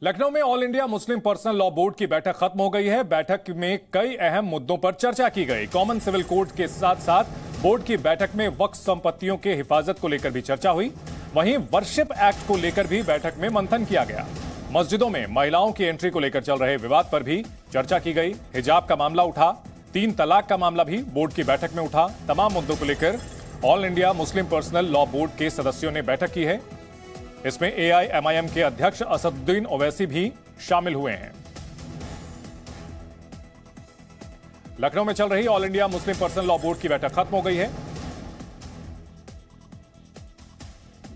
लखनऊ में all India Muslim personal law board की बैठक खत्म हो गई है। बैठक में कई अहम मुद्दों पर चर्चा की गई। कॉमन सिविल कोड के साथ साथ बोर्ड की बैठक में वक्फ संपत्तियों के हिफाजत को लेकर भी चर्चा हुई। वहीं वर्शिप एक्ट को लेकर भी बैठक में मंथन किया गया। मस्जिदों में महिलाओं की एंट्री को लेकर चल रहे विवाद पर भी चर्चा की गई। हिजाब का मामला उठा, 3 तलाक का मामला भी बोर्ड की बैठक में उठा। तमाम मुद्दों को लेकर all India Muslim personal law board के सदस्यों ने बैठक की है। इसमें AIMIM के अध्यक्ष असदुद्दीन ओवैसी भी शामिल हुए हैं। लखनऊ में चल रही all India Muslim personal law board की बैठक खत्म हो गई है।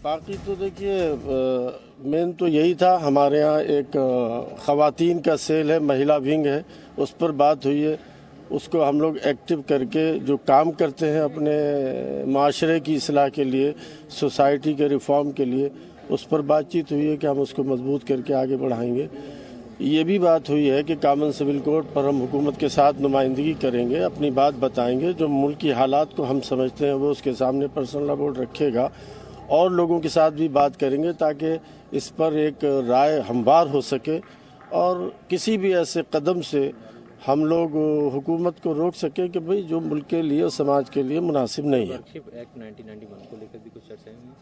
बाकी तो देखिए मेन तो यही था। हमारे यहाँ एक ख़वातीन का सेल है, महिला विंग है, उस पर बात हुई है। उसको हम लोग एक्टिव करके जो काम करते हैं अपने माशरे की इस्लाह के लिए, सोसाइटी के रिफॉर्म के लिए, उस पर बातचीत हुई है कि हम उसको मजबूत करके आगे बढ़ाएंगे। ये भी बात हुई है कि कॉमन सिविल कोड पर हम हुकूमत के साथ नुमाइंदगी करेंगे, अपनी बात बताएंगे, जो मुल्क की हालात को हम समझते हैं वो उसके सामने पर्सनल लॉ बोर्ड रखेगा और लोगों के साथ भी बात करेंगे ताकि इस पर एक राय हमवार हो सके और किसी भी ऐसे कदम से हम लोग हुकूमत को रोक सके कि भाई जो मुल्क के लिए और समाज के लिए मुनासिब नहीं है। एक्ट 1991 को लेकर भी कुछ चर्चा हुई?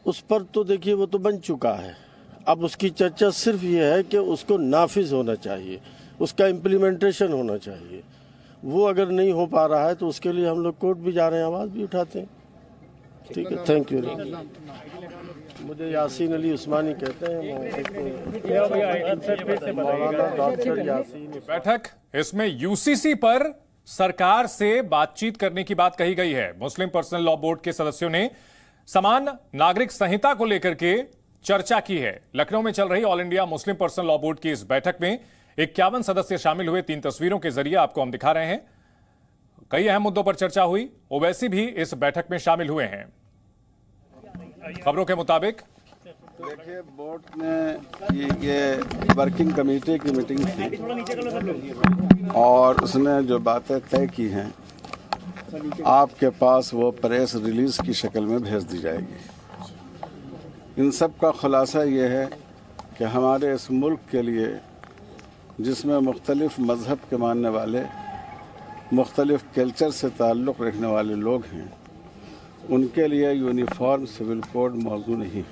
उस पर तो देखिए वो तो बन चुका है। अब उसकी चर्चा सिर्फ ये है कि उसको नाफिज होना चाहिए, उसका इम्प्लीमेंटेशन होना चाहिए। वो अगर नहीं हो पा रहा है तो उसके लिए हम लोग कोर्ट भी जा रहे हैं, आवाज़ भी उठाते हैं। ठीक है, थैंक यू। मुझे यासीन अली उस्मानी कहते हैं। डॉक्टर यासीन। बैठक इसमें UCC पर सरकार से बातचीत करने की बात कही गई है। मुस्लिम पर्सनल लॉ बोर्ड के सदस्यों ने समान नागरिक संहिता को लेकर के चर्चा की है। लखनऊ में चल रही all India Muslim personal law board की इस बैठक में 51 सदस्य शामिल हुए। 3 तस्वीरों के जरिए आपको हम दिखा रहे हैं। कई अहम मुद्दों पर चर्चा हुई। ओवैसी भी इस बैठक में शामिल हुए हैं। खबरों के मुताबिक देखिए, बोर्ड ने ये वर्किंग कमेटी की मीटिंग थी और उसने जो बातें तय की हैं आपके पास वो प्रेस रिलीज की शक्ल में भेज दी जाएगी। इन सब का खुलासा ये है कि हमारे इस मुल्क के लिए, जिसमें मुख्तलिफ मज़हब के मानने वाले, मुख्तलिफ कल्चर से ताल्लुक़ रखने वाले लोग हैं, उनके लिए यूनिफॉर्म सिविल कोड मौजू नहीं है।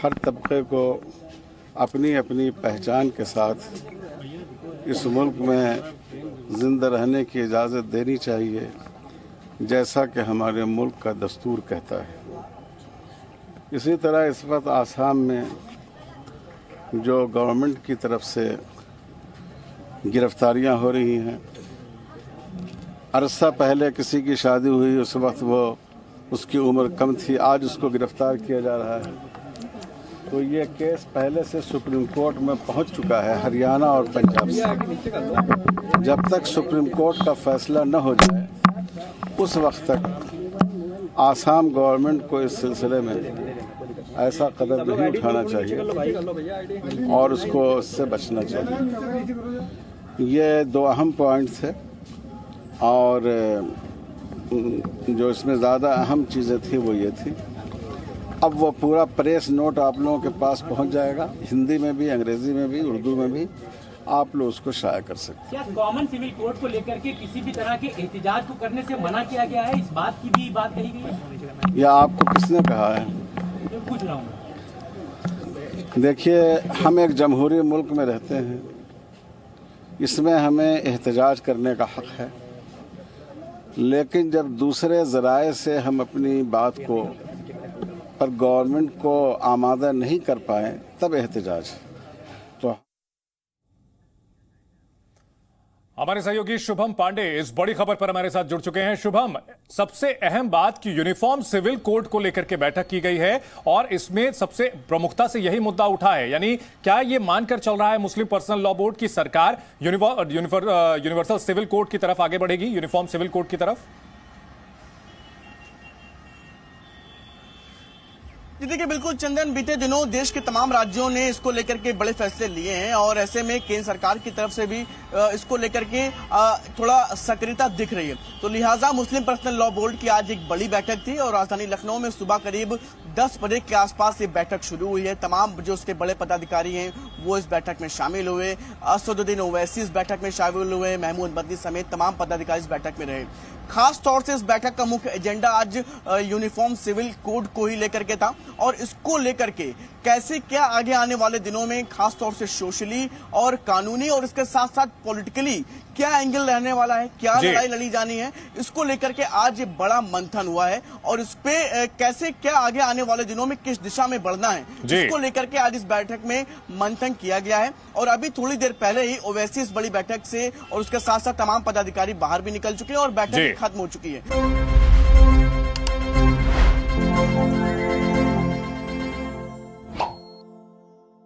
हर तबके को अपनी अपनी पहचान के साथ इस मुल्क में जिंदा रहने की इजाज़त देनी चाहिए, जैसा कि हमारे मुल्क का दस्तूर कहता है। इसी तरह इस वक्त आसाम में जो गवर्नमेंट की तरफ से गिरफ्तारियां हो रही हैं, अरसा पहले किसी की शादी हुई, उस वक्त वो उसकी उम्र कम थी, आज उसको गिरफ्तार किया जा रहा है। तो ये केस पहले से सुप्रीम कोर्ट में पहुंच चुका है, हरियाणा और पंजाब से। जब तक सुप्रीम कोर्ट का फैसला न हो जाए उस वक्त तक आसाम गवर्नमेंट को इस सिलसिले में ऐसा कदम नहीं उठाना चाहिए और उसको इससे बचना चाहिए। ये 2 अहम पॉइंट थे और जो इसमें ज़्यादा अहम चीज़ें थी वो ये थी। अब वो पूरा प्रेस नोट आप लोगों के पास पहुंच जाएगा, हिंदी में भी, अंग्रेजी में भी, उर्दू में भी, आप लोग उसको शाया कर सकते हैं। क्या कॉमन सिविल कोड को लेकर के किसी भी तरह के एहतिजाज को करने से मना किया गया है? इस बात की भी बात कही गई है या आपको किसने कहा है? पूछ रहा हूँ। देखिए, हम एक जमहूरी मुल्क में रहते हैं, इसमें हमें एहतजाज करने का हक है, लेकिन जब दूसरे ज़राए से हम अपनी बात को पर गवर्नमेंट को आमादा नहीं कर पाए तब एहतजाज। तो हमारे सहयोगी शुभम पांडे इस बड़ी खबर पर हमारे साथ जुड़ चुके हैं। शुभम, सबसे अहम बात की यूनिफॉर्म सिविल कोड को लेकर के बैठक की गई है और इसमें सबसे प्रमुखता से यही मुद्दा उठा है, यानी क्या ये मानकर चल रहा है मुस्लिम पर्सनल लॉ बोर्ड की सरकार यूनिवर्सल सिविल कोड की तरफ आगे बढ़ेगी, यूनिफॉर्म सिविल कोड की तरफ? जी देखिए, बिल्कुल चंदन, बीते दिनों देश के तमाम राज्यों ने इसको लेकर के बड़े फैसले लिए हैं और ऐसे में केंद्र सरकार की तरफ से भी इसको लेकर के थोड़ा सक्रियता दिख रही है। तो लिहाजा मुस्लिम पर्सनल लॉ बोर्ड की आज एक बड़ी बैठक थी और राजधानी लखनऊ में सुबह करीब 10 बजे के आसपास ये बैठक शुरू हुई है। तमाम जो उसके बड़े पदाधिकारी हैं वो इस बैठक में शामिल हुए। असदुद्दीन ओवैसी इस बैठक में शामिल हुए, महमूद मदनी समेत तमाम पदाधिकारी इस बैठक में रहे। खास तौर से इस बैठक का मुख्य एजेंडा आज यूनिफॉर्म सिविल कोड को ही लेकर के था और इसको लेकर के कैसे क्या आगे आने वाले दिनों में खास तौर से सोशली और कानूनी और इसके साथ साथ पॉलिटिकली क्या एंगल रहने वाला है, क्या लड़ाई लड़ी जानी है, इसको लेकर के आज ये बड़ा मंथन हुआ है और इस पे कैसे क्या आगे आने वाले दिनों में किस दिशा में बढ़ना है, इसको लेकर के आज इस बैठक में मंथन किया गया है। और अभी थोड़ी देर पहले ही ओवैसी इस बड़ी बैठक से और उसके साथ साथ तमाम पदाधिकारी बाहर भी निकल चुके हैं और बैठक खत्म हो चुकी है।